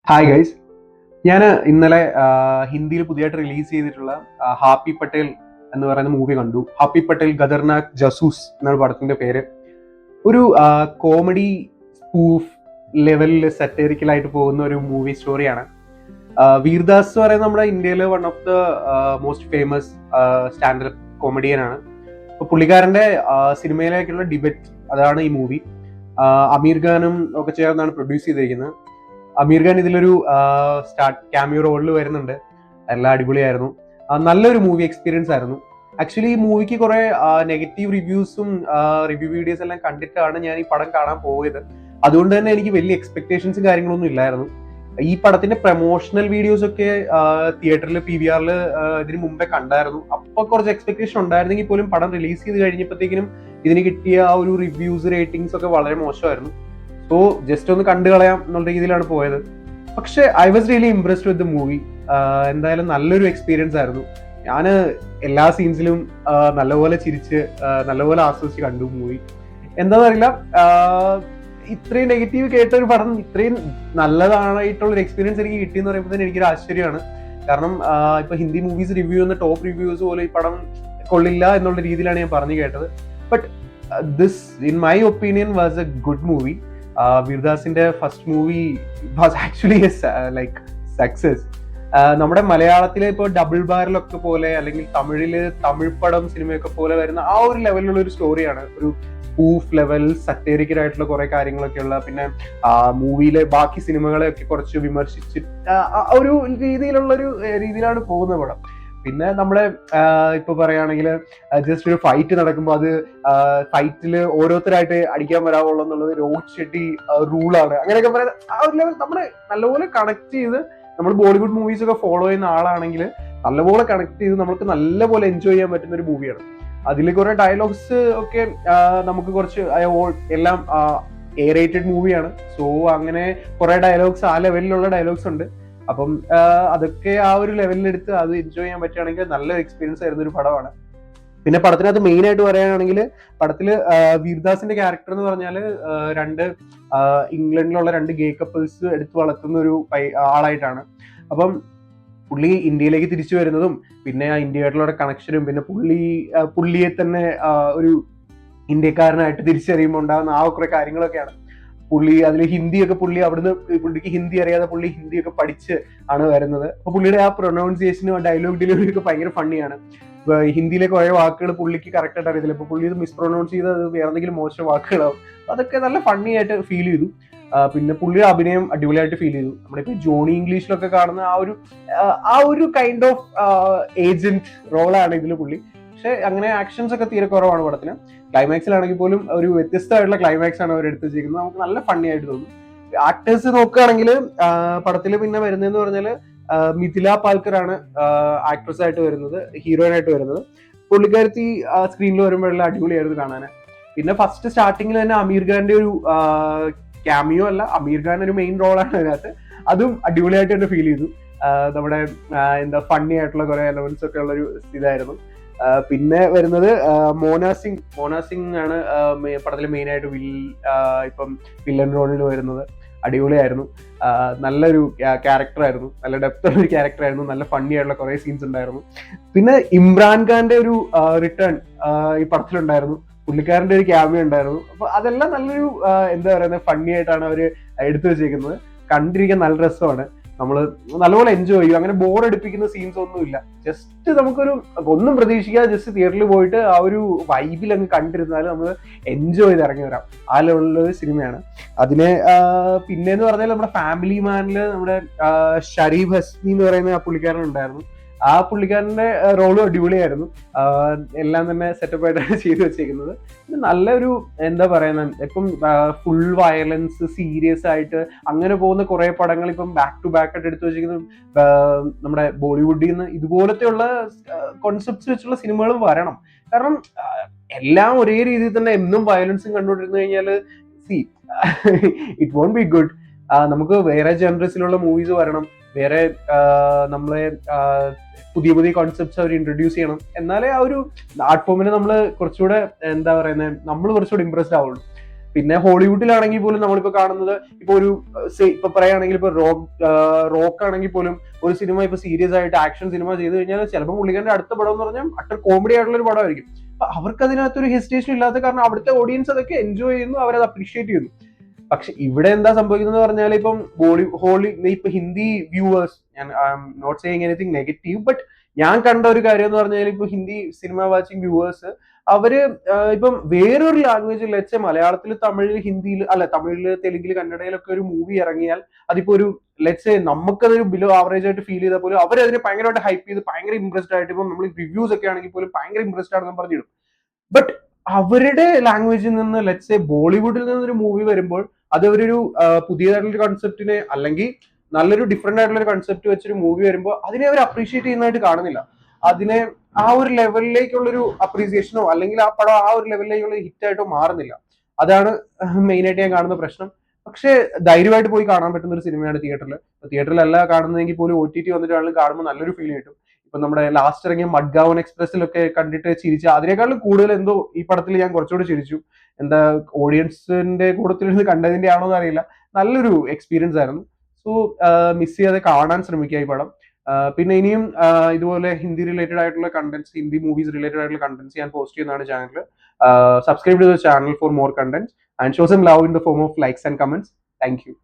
Hi guys. ഞാൻ ഇന്നലെ ഹിന്ദിയിൽ പുതിയതായിട്ട് റിലീസ് ചെയ്തിട്ടുള്ള ഹാപ്പി പട്ടേൽ എന്ന് പറയുന്ന മൂവി കണ്ടു. ഹാപ്പി പട്ടേൽ ഖതർനാക് ജസൂസ് എന്നാണ് പടത്തിന്റെ പേര്. ഒരു കോമഡി സ്പൂഫ് ലെവലിൽ സെറ്ററിക്കലായിട്ട് പോകുന്ന ഒരു മൂവി സ്റ്റോറിയാണ്. വീർദാസ് എന്ന് പറയുന്നത് നമ്മുടെ ഇന്ത്യയിലെ one of the most famous standup comedian ആണ്. അപ്പൊ പുള്ളിക്കാരന്റെ സിനിമയിലേക്കുള്ള ഡിബറ്റ് അതാണ് ഈ മൂവി. അമീർ ഖാനും ഒക്കെ ചേർന്നാണ് പ്രൊഡ്യൂസ് ചെയ്തിരിക്കുന്നത്. അമീർ ഖാൻ ഇതിലൊരു ക്യാമിയോ റോളിൽ വരുന്നുണ്ട്. എല്ലാം അടിപൊളിയായിരുന്നു. നല്ലൊരു മൂവി എക്സ്പീരിയൻസ് ആയിരുന്നു. ആക്ച്വലി ഈ മൂവിക്ക് കുറെ നെഗറ്റീവ് റിവ്യൂസും റിവ്യൂ വീഡിയോസ് എല്ലാം കണ്ടിട്ടാണ് ഞാൻ ഈ പടം കാണാൻ പോയത്. അതുകൊണ്ട് തന്നെ എനിക്ക് വലിയ എക്സ്പെക്ടേഷൻസും കാര്യങ്ങളൊന്നും ഇല്ലായിരുന്നു. ഈ പടത്തിന്റെ പ്രൊമോഷണൽ വീഡിയോസ് ഒക്കെ തിയേറ്ററിൽ PVRൽ ഇതിന് മുമ്പേ കണ്ടായിരുന്നു. അപ്പൊ കുറച്ച് എക്സ്പെക്ടേഷൻ ഉണ്ടായിരുന്നെങ്കിൽ പോലും പടം റിലീസ് ചെയ്ത് കഴിഞ്ഞപ്പോഴത്തേക്കിനും ഇതിന് കിട്ടിയ ആ ഒരു റിവ്യൂസ് റേറ്റിംഗ്സ് ഒക്കെ വളരെ മോശമായിരുന്നു. സോ ജസ്റ്റ് ഒന്ന് കണ്ടു കളയാം എന്നുള്ള രീതിയിലാണ് പോയത്. പക്ഷെ I was really impressed with the movie. എന്തായാലും നല്ലൊരു എക്സ്പീരിയൻസ് ആയിരുന്നു. ഞാൻ എല്ലാ സീൻസിലും നല്ലപോലെ ചിരിച്ച് നല്ലപോലെ ആസ്വദിച്ച് കണ്ടു മൂവി. എന്താണെന്നറിയില്ല, ഇത്രയും നെഗറ്റീവ് കേട്ട ഒരു പടം ഇത്രയും നല്ലതായിട്ടുള്ള ഒരു എക്സ്പീരിയൻസ് എനിക്ക് കിട്ടിയെന്ന് പറയുമ്പോൾ തന്നെ എനിക്കൊരു ആശ്ചര്യമാണ്. കാരണം ഇപ്പൊ ഹിന്ദി മൂവീസ് റിവ്യൂ ചെയ്യുന്ന ടോപ്പ് റിവ്യൂസ് പോലെ ഈ പടം കൊള്ളില്ല എന്നുള്ള രീതിയിലാണ് ഞാൻ പറഞ്ഞു കേട്ടത്. But this in my opinion was a good movie. വീർദാസിന്റെ first movie was actually like success. നമ്മുടെ മലയാളത്തിലെ ഇപ്പോൾ ഡബിൾ ബാരലൊക്കെ പോലെ അല്ലെങ്കിൽ തമിഴ് പടം സിനിമയൊക്കെ പോലെ വരുന്ന ആ ഒരു ലെവലിലുള്ള ഒരു സ്റ്റോറിയാണ്. ഒരു സ്പൂഫ് ലെവൽ സറ്റേറിക്കലായിട്ടുള്ള കുറെ കാര്യങ്ങളൊക്കെയുള്ള, പിന്നെ മൂവിയിലെ ബാക്കി സിനിമകളെയൊക്കെ കുറച്ച് വിമർശിച്ച് ഒരു രീതിയിലാണ് പോകുന്ന പടം. പിന്നെ നമ്മുടെ ഇപ്പൊ പറയുകയാണെങ്കിൽ ജസ്റ്റ് ഒരു ഫൈറ്റ് നടക്കുമ്പോൾ അത് ഫൈറ്റിൽ ഓരോരുത്തരായിട്ട് അടിക്കാൻ വരാവുള്ളൂ എന്നുള്ളത് രോഹിത് ഷെട്ടി റൂളാണ്. അങ്ങനെയൊക്കെ പറയുന്നത് ആ ഒരു ലെവൽ നമ്മൾ നല്ലപോലെ കണക്ട് ചെയ്ത്, നമ്മൾ ബോളിവുഡ് മൂവീസ് ഒക്കെ ഫോളോ ചെയ്യുന്ന ആളാണെങ്കിൽ നല്ലപോലെ കണക്ട് ചെയ്ത് നമുക്ക് നല്ലപോലെ എൻജോയ് ചെയ്യാൻ പറ്റുന്ന ഒരു മൂവിയാണ്. അതിൽ കുറെ ഡയലോഗ്സ് ഒക്കെ നമുക്ക് കുറച്ച് എല്ലാം എ റേറ്റഡ് മൂവിയാണ്. സോ അങ്ങനെ കുറെ ഡയലോഗ്സ് ആ ലെവലിലുള്ള ഡയലോഗ്സ് ഉണ്ട്. അപ്പം അതൊക്കെ ആ ഒരു ലെവലിലെടുത്ത് അത് എൻജോയ് ചെയ്യാൻ പറ്റുകയാണെങ്കിൽ നല്ലൊരു എക്സ്പീരിയൻസ് ആയിരുന്ന ഒരു പടമാണ്. പിന്നെ പടത്തിനകത്ത് മെയിൻ ആയിട്ട് പറയുകയാണെങ്കിൽ പടത്തില് വീർദാസിന്റെ ക്യാരക്ടർ എന്ന് പറഞ്ഞാല് ഇംഗ്ലണ്ടിലുള്ള രണ്ട് ഗേ കപ്പിൾസ് എടുത്തു വളർത്തുന്ന ഒരു ആളായിട്ടാണ്. അപ്പം പുള്ളി ഇന്ത്യയിലേക്ക് തിരിച്ചു വരുന്നതും പിന്നെ ആ ഇന്ത്യയായിട്ടുള്ള കണക്ഷനും പിന്നെ പുള്ളിയെ തന്നെ ഒരു ഇന്ത്യക്കാരനായിട്ട് തിരിച്ചറിയുമ്പോൾ ഉണ്ടാകുന്ന ആ കുറെ കാര്യങ്ങളൊക്കെയാണ്. പുള്ളി അതിൽ ഹിന്ദിയൊക്കെ പുള്ളിക്ക് ഹിന്ദി അറിയാതെ പുള്ളി ഹിന്ദിയൊക്കെ പഠിച്ച് ആണ് വരുന്നത്. അപ്പൊ പുള്ളിയുടെ ആ പ്രൊനൗൺസിയേഷനും ഡയലോഗ് ഡെലിവറി ഒക്കെ ഭയങ്കര ഫണ്ണിയാണ്. ഹിന്ദിയിലെ കുറെ വാക്കുകൾ പുള്ളിക്ക് കറക്റ്റ് ആയിട്ട് അറിയത്തില്ല. ഇപ്പൊ പുള്ളി ഇത് മിസ്പ്രൊനൗൺസ് ചെയ്ത് അത് വേറെ എന്തെങ്കിലും മോശം വാക്കുകളാവും. അതൊക്കെ നല്ല ഫണ്ണി ആയിട്ട് ഫീൽ ചെയ്തു. പിന്നെ പുള്ളിയുടെ അഭിനയം അടിപൊളിയായിട്ട് ഫീൽ ചെയ്തു. നമ്മളിപ്പോ ജോണി ഇംഗ്ലീഷിലൊക്കെ കാണുന്ന ആ ഒരു കൈൻഡ് ഓഫ് ഏജന്റ് റോളാണ് ഇതിൽ പുള്ളി. പക്ഷെ അങ്ങനെ ആക്ഷൻസ് ഒക്കെ തീരെ കുറവാണ് പടത്തിന്. ക്ലൈമാക്സിലാണെങ്കിൽ പോലും ഒരു വ്യത്യസ്തമായിട്ടുള്ള ക്ലൈമാക്സ് ആണ് അവർ എടുത്തു വെച്ചിരിക്കുന്നത്. നമുക്ക് നല്ല ഫണ്ണി ആയിട്ട് തോന്നും. ആക്ടേഴ്സ് നോക്കുകയാണെങ്കിൽ പടത്തിൽ പിന്നെ വരുന്നതെന്ന് പറഞ്ഞാല് മിഥില പാൽക്കർ ആണ് ആക്ട്രസ് ആയിട്ട് വരുന്നത്, ഹീറോയിൻ ആയിട്ട് വരുന്നത്. പുള്ളിക്കാരത്തി സ്ക്രീനിൽ വരുമ്പോഴുള്ള അടിപൊളിയായിരുന്നു കാണാൻ. പിന്നെ ഫസ്റ്റ് സ്റ്റാർട്ടിങ്ങിൽ തന്നെ അമീർ ഖാന്റെ ഒരു ക്യാമിയോ അല്ല, അമീർ ഖാൻ ഒരു മെയിൻ റോളാണ് അതിനകത്ത്. അതും അടിപൊളിയായിട്ട് തന്നെ ഫീൽ ചെയ്തു. നമ്മുടെ ഫണ്ണി ആയിട്ടുള്ള കുറെ എലമെന്റ്സ് ഒക്കെ ഉള്ള ഒരു ഇതായിരുന്നു. പിന്നെ വരുന്നത് മോന സിംഗ് ആണ് പടത്തിൽ മെയിൻ ആയിട്ട് ഇപ്പം വില്ലൻ റോളിൽ വരുന്നത്. അടിപൊളിയായിരുന്നു. നല്ലൊരു ക്യാരക്ടർ ആയിരുന്നു, നല്ല ഡെപ്ത് ഉള്ള ഒരു ക്യാരക്ടർ ആയിരുന്നു. നല്ല ഫണ്ണി ആയിട്ടുള്ള കുറെ സീൻസ് ഉണ്ടായിരുന്നു. പിന്നെ ഇമ്രാൻ ഖാന്റെ ഒരു റിട്ടേൺ ഈ പടത്തിലുണ്ടായിരുന്നു. പുള്ളിക്കാരന്റെ ഒരു ക്യാമിയോ ഉണ്ടായിരുന്നു. അപ്പൊ അതെല്ലാം നല്ലൊരു ഫണ്ണി ആയിട്ടാണ് അവര് എടുത്തു വെച്ചേക്കുന്നത്. കണ്ടിരിക്കാൻ നല്ല രസമാണ്. നമ്മള് നല്ലപോലെ എൻജോയ് ചെയ്യും. അങ്ങനെ ബോർ അടിപ്പിക്കുന്ന സീൻസ് ഒന്നുമില്ല. ജസ്റ്റ് നമുക്കൊരു ഒന്നും പ്രതീക്ഷിക്കാതെ ജസ്റ്റ് തിയേറ്ററിൽ പോയിട്ട് ആ ഒരു വൈബിൽ അങ്ങ് കണ്ടിരുന്നാൽ നമ്മൾ എൻജോയ് ചെയ്ത് ഇറങ്ങി വരാം. ആ ലെവലിലുള്ള ഒരു സിനിമയാണ്. അതിനെ പിന്നെന്ന് പറഞ്ഞാൽ നമ്മുടെ ഫാമിലി മാനില് നമ്മുടെ ഷരീഫ് ഹസ്നി എന്ന് പറയുന്ന ആ പുള്ളിക്കാരൻ ഉണ്ടായിരുന്നു. ആ പുള്ളിക്കാരന്റെ റോളും അടിപൊളിയായിരുന്നു. എല്ലാം തന്നെ സെറ്റപ്പ് ആയിട്ടാണ് ചെയ്തു വെച്ചേക്കുന്നത്. നല്ലൊരു ഇപ്പം ഫുൾ വയലൻസ് സീരിയസ് ആയിട്ട് അങ്ങനെ പോകുന്ന കുറെ പടങ്ങൾ ഇപ്പം ബാക്ക് ടു ബാക്ക് ആയിട്ട് എടുത്തു വെച്ചിരിക്കുന്നത് നമ്മുടെ ബോളിവുഡിൽ നിന്ന് ഇതുപോലത്തെയുള്ള കോൺസെപ്റ്റ്സ് വെച്ചുള്ള സിനിമകളും വരണം. കാരണം എല്ലാം ഒരേ രീതിയിൽ തന്നെ എന്നും വയലൻസും കണ്ടുകൊണ്ടിരുന്നു കഴിഞ്ഞാൽ ഇറ്റ് വോണ്ട് ബി ഗുഡ്. നമുക്ക് വേറെ ജനറസിലുള്ള മൂവീസ് വരണം. വേറെ നമ്മളെ പുതിയ കോൺസെപ്റ്റ്സ് അവർ ഇൻട്രൊഡ്യൂസ് ചെയ്യണം. എന്നാലേ ആ ഒരു ആർട്ട് ഫോമിനെ നമ്മൾ കുറച്ചുകൂടെ നമ്മൾ കുറച്ചുകൂടെ ഇംപ്രസ്ഡ് ആവുള്ളൂ. പിന്നെ ഹോളിവുഡിലാണെങ്കിൽ പോലും നമ്മളിപ്പോ കാണുന്നത് ഇപ്പൊ ഒരു ഇപ്പൊ പറയുകയാണെങ്കിൽ ഇപ്പൊ റോക്ക് ആണെങ്കിൽ പോലും ഒരു സിനിമ ഇപ്പൊ സീരിയസ് ആയിട്ട് ആക്ഷൻ സിനിമ ചെയ്ത് കഴിഞ്ഞാൽ ചിലപ്പോൾ പുള്ളിക്കാരന്റെ അടുത്ത പടം എന്ന് പറഞ്ഞാൽ അട്ടർ കോമഡി ആയിട്ടുള്ള ഒരു പടമായിരിക്കും. അപ്പൊ അവർക്ക് അതിനകത്തൊരു ഹെസിറ്റേഷൻ ഇല്ലാത്ത കാരണം അവിടുത്തെ ഓഡിയൻസ് അതൊക്കെ എൻജോയ് ചെയ്യുന്നു, അവരത് അപ്രീഷിയേറ്റ് ചെയ്യുന്നു. പക്ഷെ ഇവിടെ എന്താ സംഭവിക്കുന്നത് പറഞ്ഞാൽ ഇപ്പം ഇപ്പൊ ഹിന്ദി വ്യൂവേഴ്സ്, ഞാൻ not saying anything negative, but ഞാൻ കണ്ട ഒരു കാര്യം എന്ന് പറഞ്ഞാൽ ഇപ്പൊ ഹിന്ദി സിനിമ വാച്ചിങ് വ്യൂവേഴ്സ് അവര് ഇപ്പം വേറൊരു ലാംഗ്വേജിൽ വെച്ച് മലയാളത്തിൽ, തമിഴിൽ, ഹിന്ദിയിൽ അല്ല തമിഴില്, തെലുങ്കിൽ, കന്നഡയിലൊക്കെ ഒരു മൂവി ഇറങ്ങിയാൽ അതിപ്പോ ഒരു ലെറ്റ്സ് നമുക്കതൊരു ബിലോ ആവറേജ് ആയിട്ട് ഫീൽ ചെയ്താൽ പോലും അവരതിനെ ഭയങ്കരമായിട്ട് ഹൈപ്പ് ചെയ്ത് ഭയങ്കര ഇംപ്രസ്ഡ് ആയിട്ട് ഇപ്പം നമ്മൾ റിവ്യൂസ് ഒക്കെ ആണെങ്കിൽ പോലും ഭയങ്കര ഇംപ്രസ്ഡ് ആണെന്ന് പറഞ്ഞിടും. ബട്ട് അവരുടെ ലാംഗ്വേജിൽ നിന്ന് ലെറ്റ്സ് ബോളിവുഡിൽ നിന്നൊരു മൂവി വരുമ്പോൾ അത് അവരൊരു പുതിയതായിട്ടുള്ള കൺസെപ്റ്റിനെ അല്ലെങ്കിൽ നല്ലൊരു ഡിഫറെന്റ് ആയിട്ടുള്ള ഒരു കൺസെപ്റ്റ് വെച്ചൊരു മൂവി വരുമ്പോൾ അതിനെ അവർ അപ്രീഷിയേറ്റ് ചെയ്യുന്നതായിട്ട് കാണുന്നില്ല. അതിനെ ആ ഒരു ലെവലിലേക്കുള്ളൊരു അപ്രീസിയേഷനോ അല്ലെങ്കിൽ ആ പടം ആ ഒരു ലെവലിലേക്കുള്ള ഹിറ്റായിട്ടോ മാറുന്നില്ല. അതാണ് മെയിൻ ആയിട്ട് ഞാൻ കാണുന്ന പ്രശ്നം. പക്ഷെ ധൈര്യമായിട്ട് പോയി കാണാൻ പറ്റുന്ന ഒരു സിനിമയാണ് തിയേറ്ററിൽ. തിയേറ്ററിലല്ല കാണുന്നതെങ്കിൽ പോലും OTT വന്നിട്ടാണെങ്കിലും കാണുമ്പോൾ നല്ലൊരു ഫീൽ കിട്ടും. ഇപ്പൊ നമ്മുടെ ലാസ്റ്റ് ഇറങ്ങിയ മഡ്ഗാവൻ എക്സ്പ്രസിലൊക്കെ കണ്ടിട്ട് ചിരിച്ച അതിനേക്കാളും കൂടുതൽ എന്തോ ഈ പടത്തിൽ ഞാൻ കുറച്ചുകൂടി ചിരിച്ചു. എന്താ ഓഡിയൻസിന്റെ കൂട്ടത്തിലിരുന്ന് കണ്ടതിന്റെ ആണോ എന്ന് അറിയില്ല, നല്ലൊരു എക്സ്പീരിയൻസ് ആയിരുന്നു. സോ മിസ് ചെയ്യാതെ കാണാൻ ശ്രമിക്കുക ഈ പടം. പിന്നെ ഇനിയും ഇതുപോലെ ഹിന്ദി റിലേറ്റഡ് ആയിട്ടുള്ള കണ്ടന്റ്സ്, ഹിന്ദി മൂവീസ് റിലേറ്റഡ് ആയിട്ടുള്ള കണ്ടന്റ്സ് ഞാൻ പോസ്റ്റ് ചെയ്യുന്നതാണ് ചാനലിൽ. Subscribe to the channel for more contents and show some love in the form of likes and comments. Thank U.